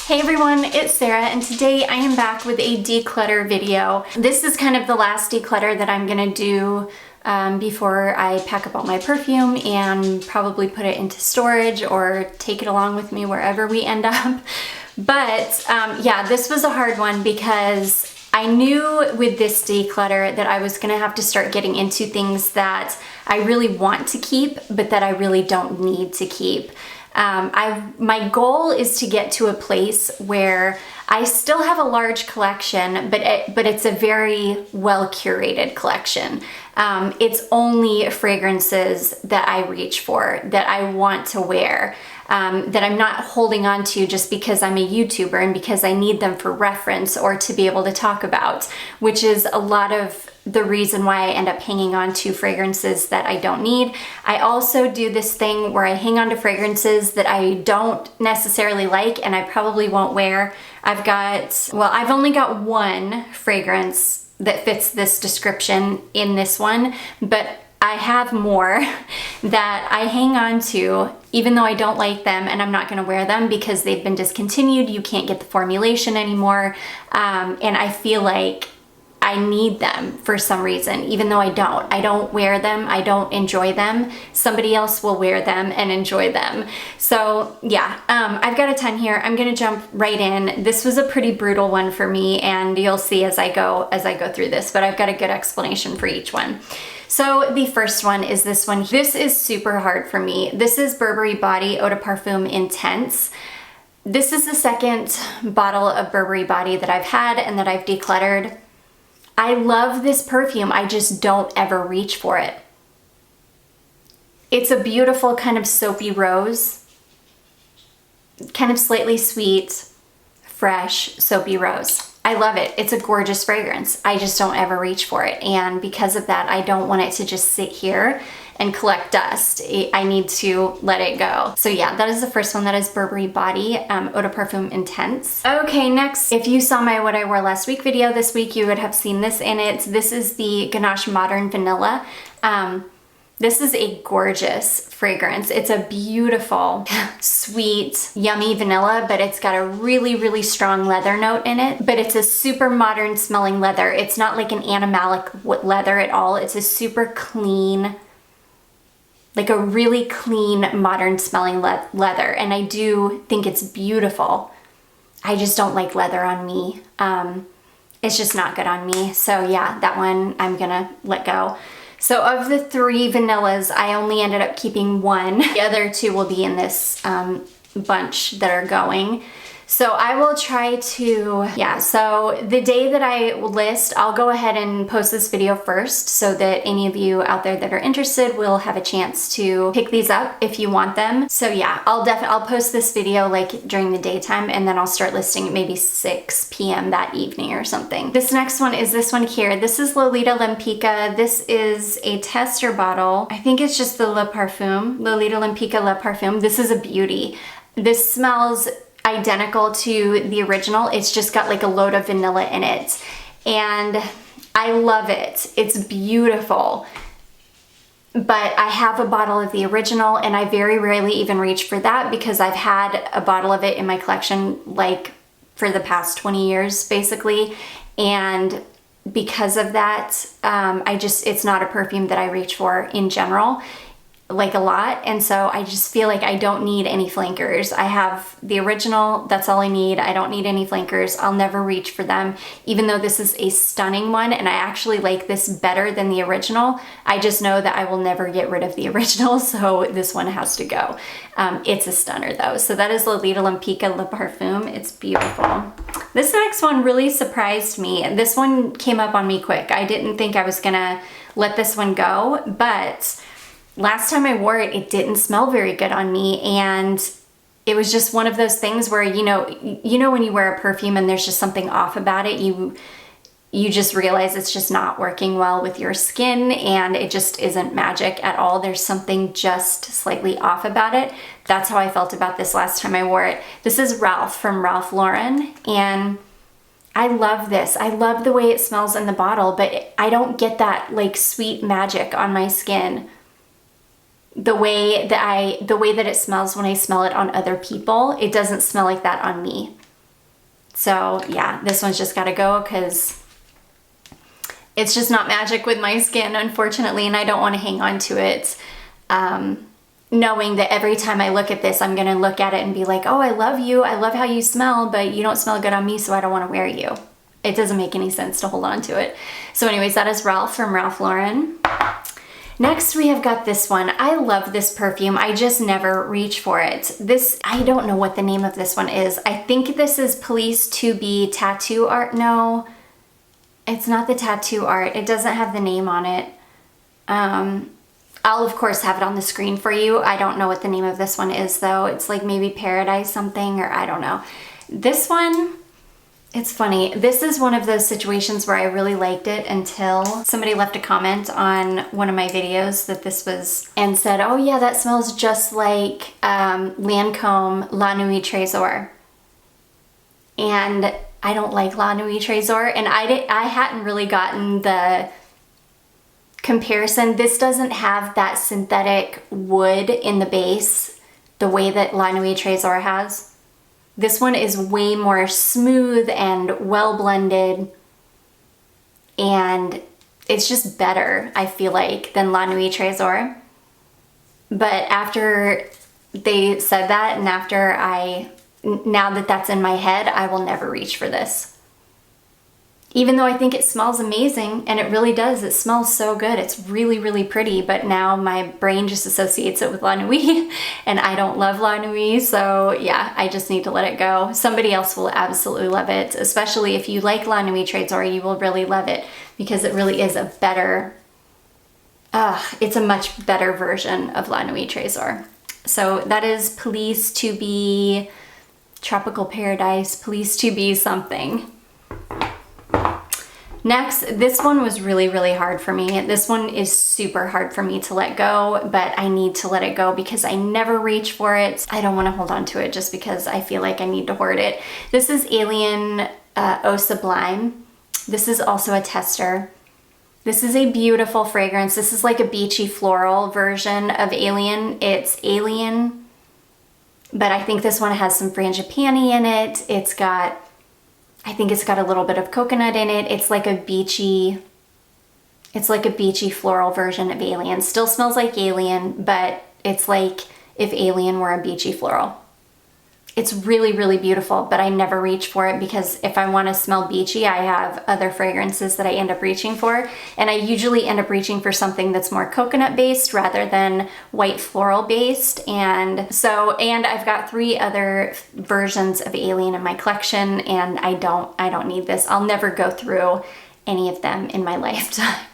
Hey everyone, it's Sarah, and today I am back with a declutter video. This is kind of the last declutter that I'm gonna do before I pack up all my perfume and probably put it into storage or take it along with me wherever we end up. But yeah, this was a hard one because I knew with this declutter that I was gonna have to start getting into things that I really want to keep, but that I really don't need to keep. My goal is to get to a place where I still have a large collection, but it's a very well curated collection. It's only fragrances that I reach for, that I want to wear, that I'm not holding on to just because I'm a YouTuber and because I need them for reference or to be able to talk about, which is a lot of the reason why I end up hanging on to fragrances that I don't need. I also do this thing where I hang on to fragrances that I don't necessarily like and I probably won't wear. I've only got one fragrance that fits this description in this one, but I have more that I hang on to even though I don't like them and I'm not gonna wear them because they've been discontinued. You can't get the formulation anymore. And I feel like I need them for some reason, even though I don't wear them, I don't enjoy them. Somebody else will wear them and enjoy them. So yeah, I've got a ton here. I'm gonna jump right in. This was a pretty brutal one for me and you'll see as I go through this, but I've got a good explanation for each one. So the first one is this one. This is super hard for me. This is Burberry Body Eau de Parfum Intense. This is the second bottle of Burberry Body that I've had and that I've decluttered. I love this perfume, I just don't ever reach for it. It's a beautiful kind of soapy rose, kind of slightly sweet, fresh, soapy rose. I love it. It's a gorgeous fragrance. I just don't ever reach for it. And because of that, I don't want it to just sit here and collect dust. I need to let it go. So yeah, that is the first one. That is Burberry Body Eau de Parfum Intense. Okay, next, if you saw my What I Wore Last Week video this week, you would have seen this in it. This is the Ganache Modern Vanilla. This is a gorgeous fragrance. It's a beautiful, sweet, yummy vanilla, but it's got a really, really strong leather note in it. But it's a super modern smelling leather. It's not like an animalic leather at all. It's a super clean, like a really clean, modern smelling leather. And I do think it's beautiful. I just don't like leather on me. It's just not good on me. So yeah, that one I'm gonna let go. So of the three vanillas, I only ended up keeping one. The other two will be in this bunch that are going. So I will try to, yeah, so the day that I list, I'll go ahead and post this video first so that any of you out there that are interested will have a chance to pick these up if you want them. So yeah, I'll post this video like during the daytime and then I'll start listing at maybe 6 p.m. that evening or something. This next one is this one here. This is Lolita Lempicka. This is a tester bottle. I think it's just the Le Parfum, Lolita Lempicka Le Parfum. This is a beauty. This smells identical to the original. It's just got like a load of vanilla in it. And I love it. It's beautiful. But I have a bottle of the original and I very rarely even reach for that because I've had a bottle of it in my collection like for the past 20 years basically. And because of that, it's not a perfume that I reach for in general, like a lot. And so I just feel like I don't need any flankers. I have the original, that's all I need. I don't need any flankers. I'll never reach for them, even though this is a stunning one and I actually like this better than the original. I just know that I will never get rid of the original, so this one has to go. It's a stunner though. So that is Lolita Lempicka Le Parfum. It's beautiful. This next one really surprised me. This one came up on me quick. I didn't think I was gonna let this one go, but last time I wore it, it didn't smell very good on me, and it was just one of those things where, you know when you wear a perfume and there's just something off about it, you just realize it's just not working well with your skin and it just isn't magic at all. There's something just slightly off about it. That's how I felt about this last time I wore it. This is Ralph from Ralph Lauren, and I love this. I love the way it smells in the bottle, but I don't get that like sweet magic on my skin the way that it smells when I smell it on other people. It doesn't smell like that on me. So yeah, this one's just gotta go because it's just not magic with my skin, unfortunately, and I don't want to hang on to it. Knowing that every time I look at this, I'm gonna look at it and be like, oh, I love you, I love how you smell, but you don't smell good on me, so I don't want to wear you. It doesn't make any sense to hold on to it. So anyways, that is Ralph from Ralph Lauren. Next, we have got this one. I love this perfume. I just never reach for it. This, I don't know what the name of this one is. I think this is Police 2B Tattoo Art. No, it's not the tattoo art. It doesn't have the name on it. I'll of course have it on the screen for you. I don't know what the name of this one is though. It's like maybe Paradise something, or I don't know. This one, it's funny. This is one of those situations where I really liked it until somebody left a comment on one of my videos that this was, and said, oh yeah, that smells just like Lancome La Nuit Trésor. And I don't like La Nuit Trésor, and I hadn't really gotten the comparison. This doesn't have that synthetic wood in the base the way that La Nuit Trésor has. This one is way more smooth and well blended, and it's just better, I feel like, than La Nuit Trésor. But after they said that, and now that that's in my head, I will never reach for this. Even though I think it smells amazing, and it really does, it smells so good. It's really, really pretty, but now my brain just associates it with La Nuit, and I don't love La Nuit, so yeah, I just need to let it go. Somebody else will absolutely love it, especially if you like La Nuit Trésor, you will really love it, because it really is a better, it's a much better version of La Nuit Trésor. So that is Police 2B Tropical Paradise, Police 2B something. Next, this one was really, really hard for me. This one is super hard for me to let go, but I need to let it go because I never reach for it. I don't want to hold on to it just because I feel like I need to hoard it. This is Alien Eau Sublime. This is also a tester. This is a beautiful fragrance. This is like a beachy floral version of Alien. It's Alien, but I think this one has some frangipani in it. I think it's got a little bit of coconut in it. It's like a beachy floral version of Alien. Still smells like Alien, but it's like if Alien were a beachy floral. It's really, really beautiful, but I never reach for it because if I want to smell beachy, I have other fragrances that I end up reaching for, and I usually end up reaching for something that's more coconut based rather than white floral based. And I've got 3 other versions of Alien in my collection, and I don't need this. I'll never go through any of them in my lifetime.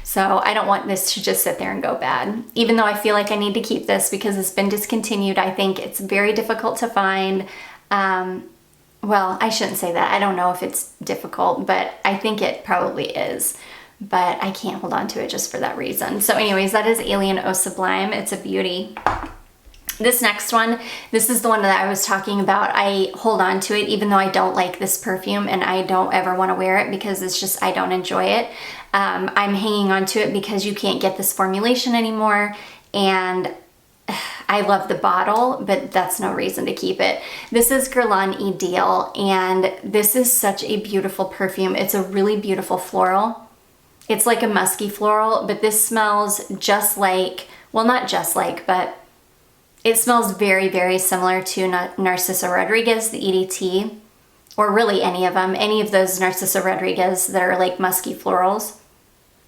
So I don't want this to just sit there and go bad. Even though I feel like I need to keep this because it's been discontinued. I think it's very difficult to find. Well, I shouldn't say that. I don't know if it's difficult, but I think it probably is. But I can't hold on to it just for that reason. So anyways, that is Alien Eau Sublime. It's a beauty. This next one, this is the one that I was talking about. I hold on to it even though I don't like this perfume and I don't ever want to wear it because it's just, I don't enjoy it. I'm hanging on to it because you can't get this formulation anymore, and I love the bottle, but that's no reason to keep it. This is Guerlain Idylle, and this is such a beautiful perfume. It's a really beautiful floral. It's like a musky floral, but this smells just like, well, not just like, but it smells very, very similar to Narciso Rodriguez, the EDT, or really any of them, any of those Narciso Rodriguez that are like musky florals.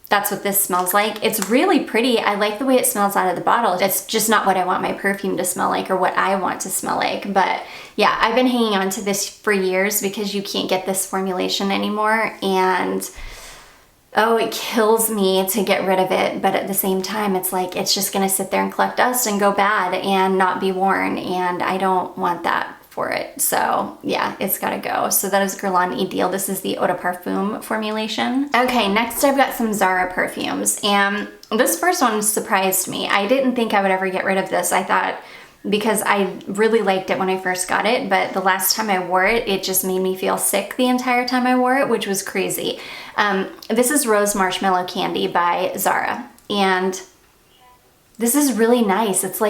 That's what this smells like. It's really pretty. I like the way it smells out of the bottle. It's just not what I want my perfume to smell like or what I want to smell like. But yeah, I've been hanging on to this for years because you can't get this formulation anymore. And oh, it kills me to get rid of it. But at the same time, it's like, it's just gonna sit there and collect dust and go bad and not be worn. And I don't want that for it. So yeah, it's gotta go. So that is Guerlain Idylle. This is the Eau de Parfum formulation. Okay, next I've got some Zara perfumes, and this first one surprised me. I didn't think I would ever get rid of this. I thought, because I really liked it when I first got it, but the last time I wore it, it just made me feel sick the entire time I wore it, which was crazy. This is Rose Marshmallow Candy by Zara, and this is really nice. It's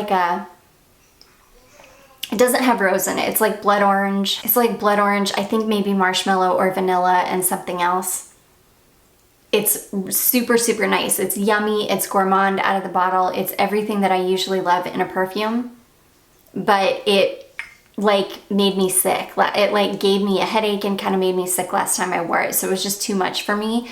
It doesn't have rose in it. It's like blood orange. It's like blood orange, I think maybe marshmallow or vanilla and something else. It's super, super nice. It's yummy. It's gourmand out of the bottle. It's everything that I usually love in a perfume. But it like made me sick. It like gave me a headache and kind of made me sick last time I wore it. So it was just too much for me,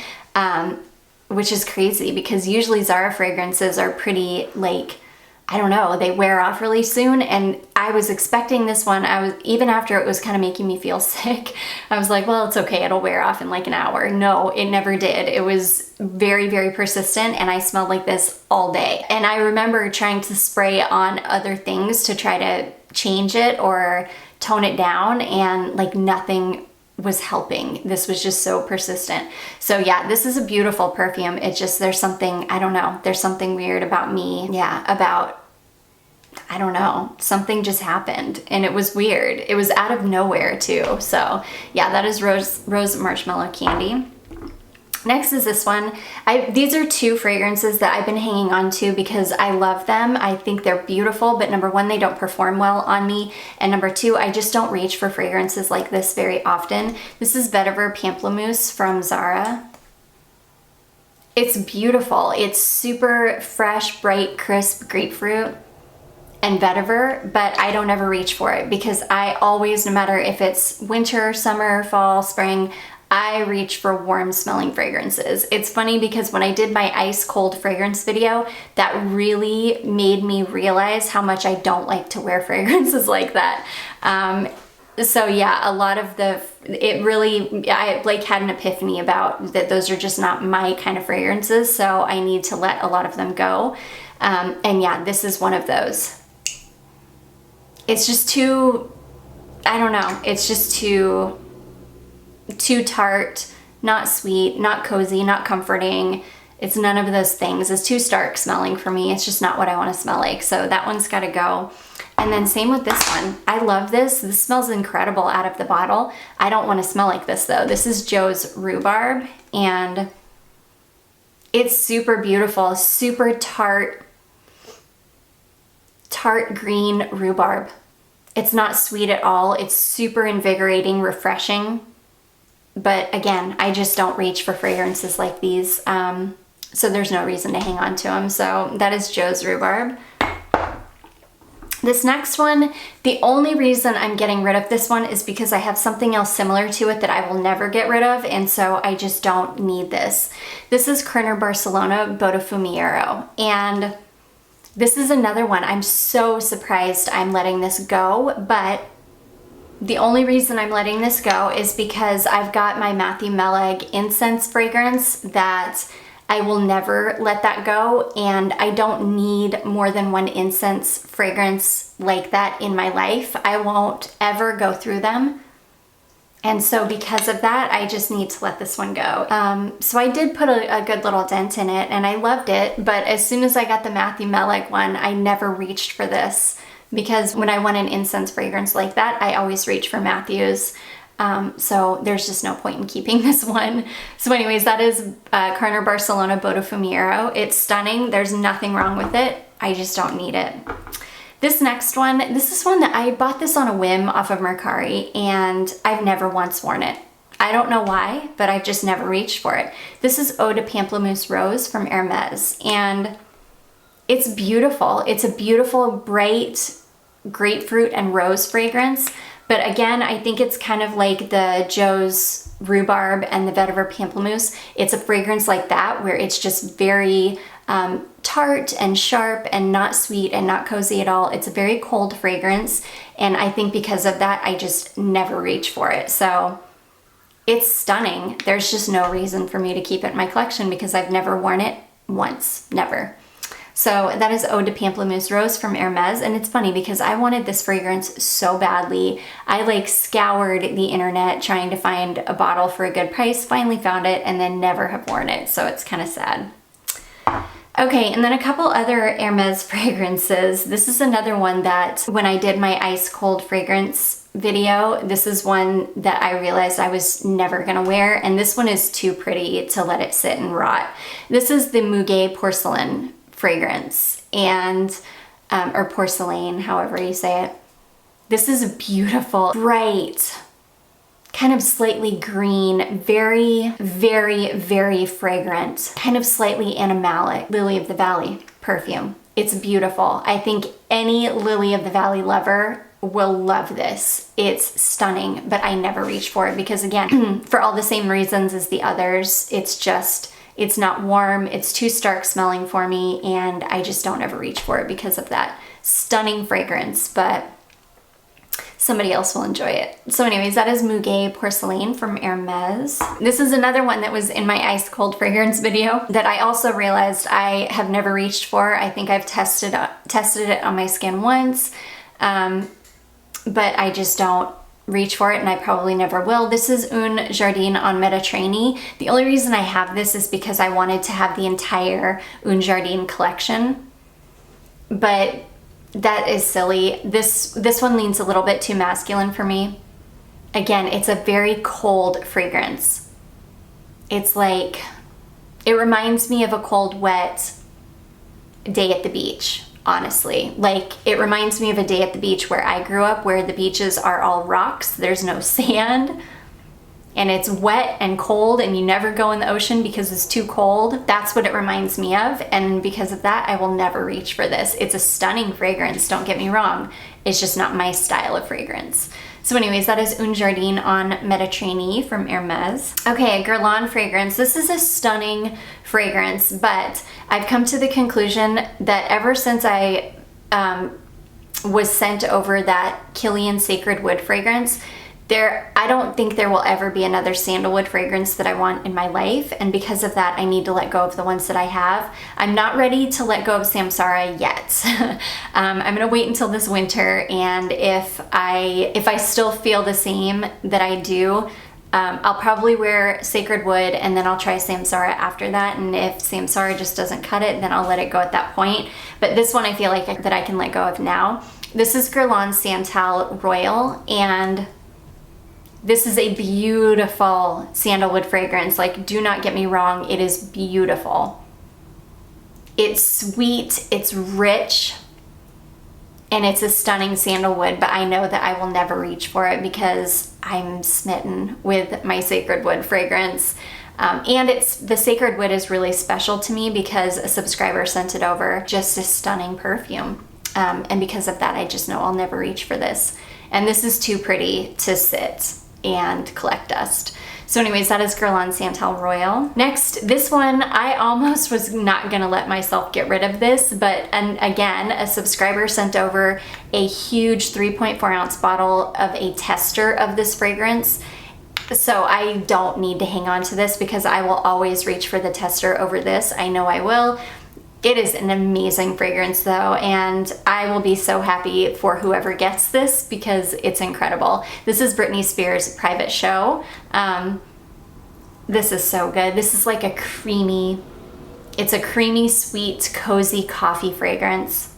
which is crazy because usually Zara fragrances are pretty like, I don't know, they wear off really soon. And I was expecting this one. Even after it was kind of making me feel sick, I was like, well, it's okay. It'll wear off in like an hour. No, it never did. It was very, very persistent. And I smelled like this all day. And I remember trying to spray on other things to try to change it or tone it down. And like nothing was helping. This was just so persistent. So yeah, this is a beautiful perfume. It just, there's something, I don't know, there's something weird about me. Yeah, I don't know, something just happened and it was weird. It was out of nowhere too. So yeah, that is Rose Marshmallow Candy. Next is this one. These are two fragrances that I've been hanging on to because I love them. I think they're beautiful, but number one, they don't perform well on me. And number two, I just don't reach for fragrances like this very often. This is Vetiver Pamplemousse from Zara. It's beautiful. It's super fresh, bright, crisp grapefruit and vetiver, but I don't ever reach for it because I always, no matter if it's winter, summer, fall, spring, I reach for warm smelling fragrances. It's funny because when I did my ice cold fragrance video, that really made me realize how much I don't like to wear fragrances like that. So yeah, a lot of I like had an epiphany about that those are just not my kind of fragrances, so I need to let a lot of them go. And yeah, this is one of those. It's just too, I don't know, it's just too tart, not sweet, not cozy, not comforting. It's none of those things. It's too stark smelling for me. It's just not what I want to smell like. So that one's got to go. And then same with this one. I love this. This smells incredible out of the bottle. I don't want to smell like this though. This is Joe's Rhubarb and it's super beautiful, super tart green rhubarb. It's not sweet at all. It's super invigorating, refreshing. But again, I just don't reach for fragrances like these. So there's no reason to hang on to them. So that is Joe's Rhubarb. This next one, the only reason I'm getting rid of this one is because I have something else similar to it that I will never get rid of, and so I just don't need this. This is Carner Barcelona Botafumiero, and this is another one. I'm so surprised I'm letting this go, but the only reason I'm letting this go is because I've got my Matthew Melleg incense fragrance that I will never let that go, and I don't need more than one incense fragrance like that in my life. I won't ever go through them. And so because of that, I just need to let this one go. So I did put a good little dent in it and I loved it, but as soon as I got the Matthew Melleg one, I never reached for this because when I want an incense fragrance like that, I always reach for Matthew's. So there's just no point in keeping this one. So anyways, that is Carner Barcelona Botafumiero. It's stunning. There's nothing wrong with it. I just don't need it. This next one, this is one that I bought this on a whim off of Mercari and I've never once worn it. I don't know why, but I've just never reached for it. This is Eau de Pamplemousse Rose from Hermes, and it's beautiful. It's a beautiful, bright grapefruit and rose fragrance. But again, I think it's kind of like the Joe's Rhubarb and the Vetiver Pamplemousse. It's a fragrance like that where it's just very tart and sharp and not sweet and not cozy at all. It's a very cold fragrance, and I think because of that, I just never reach for it. So it's stunning. There's just no reason for me to keep it in my collection because I've never worn it once, never. So that is Eau de Pamplemousse Rose from Hermes, and it's funny because I wanted this fragrance so badly. I like scoured the internet trying to find a bottle for a good price, finally found it, and then never have worn it, so it's kind of sad. Okay, and then a couple other Hermes fragrances. This is another one that when I did my ice cold fragrance video, this is one that I realized I was never gonna wear, and this one is too pretty to let it sit and rot. This is the Muguet Porcelaine fragrance, and or porcelain, however you say it. This is a beautiful, bright, kind of slightly green, very, very, very fragrant, kind of slightly animalic Lily of the Valley perfume. It's beautiful. I think any Lily of the Valley lover will love this. It's stunning, but I never reach for it because, again, for all the same reasons as the others, it's not warm, it's too stark smelling for me, and I just don't ever reach for it because of that stunning fragrance, but somebody else will enjoy it. So anyways, that is Muguet Porcelaine from Hermes. This is another one that was in my ice cold fragrance video that I also realized I have never reached for. I think I've tested it on my skin once, but I just don't reach for it, and I probably never will. This is Un Jardin on Mediterranee. The only reason I have this is because I wanted to have the entire Un Jardin collection, but that is silly. This one leans a little bit too masculine for me. Again, it's a very cold fragrance. It's like, it reminds me of a cold, wet day at the beach, honestly. Like, it reminds me of a day at the beach where I grew up, where the beaches are all rocks, there's no sand, and it's wet and cold, and you never go in the ocean because it's too cold. That's what it reminds me of, and because of that, I will never reach for this. It's a stunning fragrance, don't get me wrong. It's just not my style of fragrance. So anyways, that is Un Jardin on Mediterranee from Hermes. Okay, a Guerlain fragrance. This is a stunning fragrance, but I've come to the conclusion that ever since I was sent over that Kilian Sacred Wood fragrance, I don't think there will ever be another sandalwood fragrance that I want in my life, and because of that, I need to let go of the ones that I have. I'm not ready to let go of Samsara yet. I'm gonna wait until this winter, and if I still feel the same that I do, I'll probably wear Sacred Wood, and then I'll try Samsara after that, and if Samsara just doesn't cut it, then I'll let it go at that point. But this one I feel like that I can let go of now. This is Guerlain Santal Royal, and this is a beautiful sandalwood fragrance. Like, do not get me wrong, it is beautiful. It's sweet, it's rich, and it's a stunning sandalwood, but I know that I will never reach for it because I'm smitten with my Sacred Wood fragrance. And the Sacred Wood is really special to me because a subscriber sent it over, just a stunning perfume. And because of that, I just know I'll never reach for this. And this is too pretty to sit and collect dust. So anyways, that is Guerlain Santal Royal. Next, this one, I almost was not gonna let myself get rid of this, but and again, a subscriber sent over a huge 3.4 ounce bottle of a tester of this fragrance. So I don't need to hang on to this because I will always reach for the tester over this. I know I will. It is an amazing fragrance though, and I will be so happy for whoever gets this because it's incredible. This is Britney Spears' Private Show. This is so good. This is like it's a creamy, sweet, cozy coffee fragrance.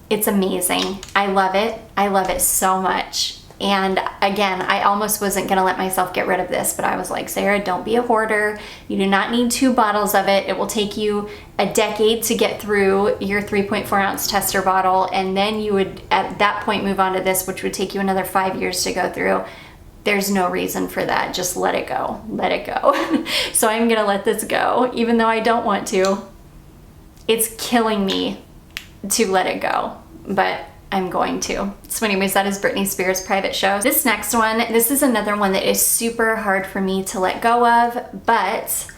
It's amazing. I love it. I love it so much. And again, I almost wasn't gonna let myself get rid of this, but I was like, Sarah, don't be a hoarder. You do not need 2 bottles of it. It will take you a decade to get through your 3.4 ounce tester bottle, and then you would, at that point, move on to this, which would take you another 5 years to go through. There's no reason for that. Just let it go. Let it go. So I'm gonna let this go, even though I don't want to. It's killing me to let it go, but I'm going to. So anyways, that is Britney Spears' Private Show. This next one, this is another one that is super hard for me to let go of, but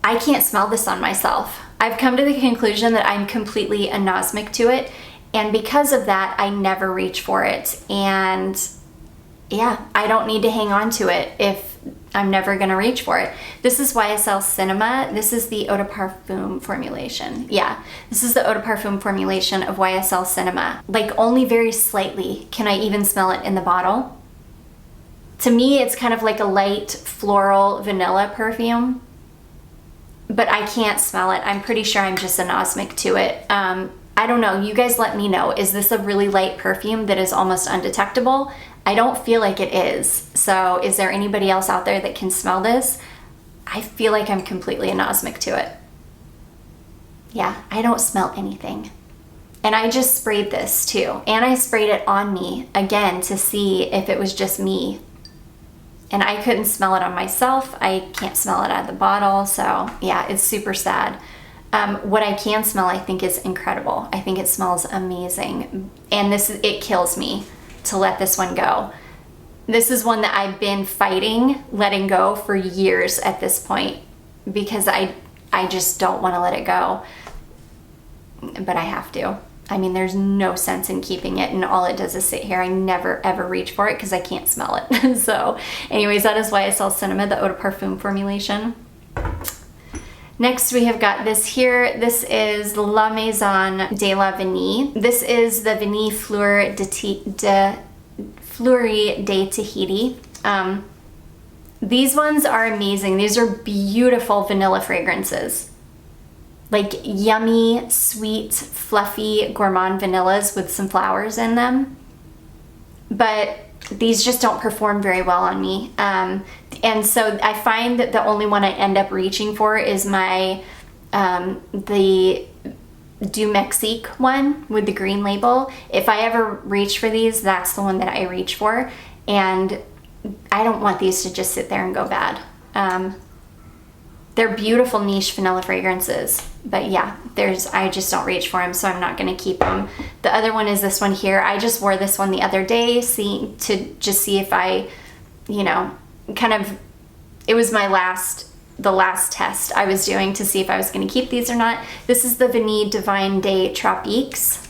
I can't smell this on myself. I've come to the conclusion that I'm completely anosmic to it, and because of that, I never reach for it. And yeah, I don't need to hang on to it if I'm never gonna reach for it. This is YSL Cinema. This is the Eau de Parfum formulation. Yeah, this is the Eau de Parfum formulation of YSL Cinema. Like, only very slightly can I even smell it in the bottle. To me, it's kind of like a light floral vanilla perfume, but I can't smell it. I'm pretty sure I'm just anosmic to it. I don't know, you guys let me know. Is this a really light perfume that is almost undetectable? I don't feel like it is. So is there anybody else out there that can smell this? I feel like I'm completely anosmic to it. Yeah, I don't smell anything. And I just sprayed this too. And I sprayed it on me again to see if it was just me. And I couldn't smell it on myself. I can't smell it out of the bottle. So yeah, it's super sad. What I can smell, I think, is incredible. I think it smells amazing. And it kills me to let this one go. This is one that I've been fighting letting go for years at this point because I just don't want to let it go. But I have to. I mean, there's no sense in keeping it, and all it does is sit here. I never ever reach for it because I can't smell it. So anyways, that is why I sell Cinema, the eau de parfum formulation. Next we have got this here. This is La Maison de la Vanille. This is the Vanille Fleurie de Tahiti. These ones are amazing. These are beautiful vanilla fragrances. Like yummy, sweet, fluffy, gourmand vanillas with some flowers in them. But these just don't perform very well on me. And so I find that the only one I end up reaching for is my, the Du Mexique one with the green label. If I ever reach for these, that's the one that I reach for. And I don't want these to just sit there and go bad. They're beautiful niche vanilla fragrances, but yeah, I just don't reach for them, so I'm not gonna keep them. The other one is this one here. I just wore this one the other day to just see if I, you know, it was the last test I was doing to see if I was gonna keep these or not. This is the Vanille Divine Day Tropiques.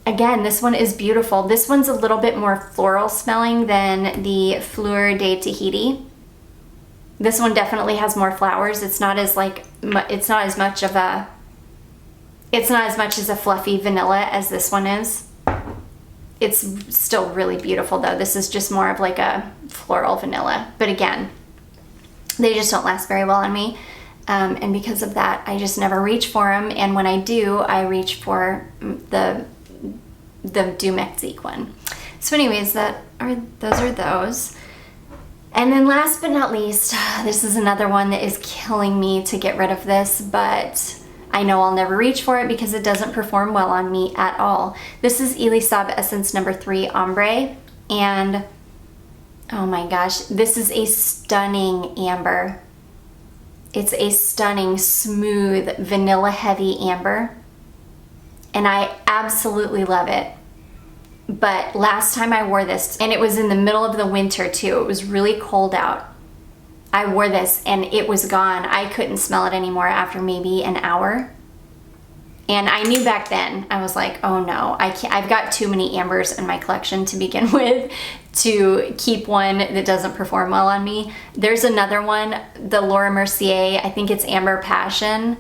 Again, this one is beautiful. This one's a little bit more floral smelling than the Fleur de Tahiti. This one definitely has more flowers. It's not as much as a fluffy vanilla as this one is. It's still really beautiful though. This is just more of like a floral vanilla. But again, they just don't last very well on me. And because of that, I just never reach for them. And when I do, I reach for the Du Mexique one. So anyways, those are those. And then last but not least, this is another one that is killing me to get rid of this, but I know I'll never reach for it because it doesn't perform well on me at all. This is Elie Saab Essence No. 3 Ambre, and oh my gosh, this is a stunning amber. It's a stunning, smooth, vanilla heavy amber, and I absolutely love it. But last time I wore this, and it was in the middle of the winter too, it was really cold out. I wore this and it was gone. I couldn't smell it anymore after maybe an hour. And I knew back then, I was like, oh no, I can't, I've got too many ambers in my collection to begin with to keep one that doesn't perform well on me. There's another one, the Laura Mercier, I think it's Amber Passion.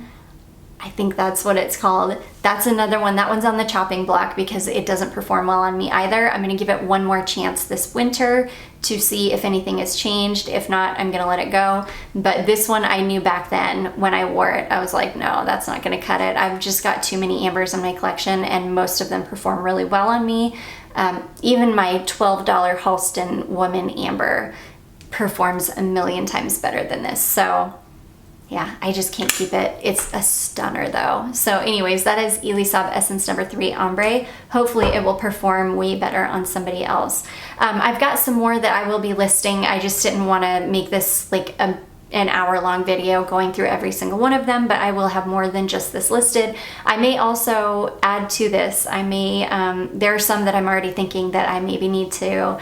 I think that's what it's called. That's another one. That one's on the chopping block because it doesn't perform well on me either. I'm gonna give it one more chance this winter to see if anything has changed. If not, I'm gonna let it go. But this one I knew back then when I wore it, I was like, no, that's not gonna cut it. I've just got too many ambers in my collection and most of them perform really well on me. Even my $12 Halston Woman Amber performs a million times better than this. So yeah, I just can't keep it. It's a stunner though. So anyways, that is Elie Saab Essence No. 3 Ambre. Hopefully it will perform way better on somebody else. I've got some more that I will be listing. I just didn't want to make this like an hour-long video going through every single one of them, but I will have more than just this listed. I may also add to this. I may, there are some that I'm already thinking that I maybe need to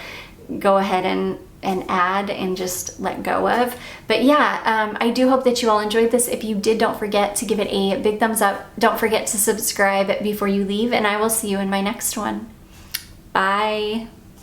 go ahead and add and just let go of. But yeah, I do hope that you all enjoyed this. If you did, don't forget to give it a big thumbs up. Don't forget to subscribe before you leave, and I will see you in my next one. Bye.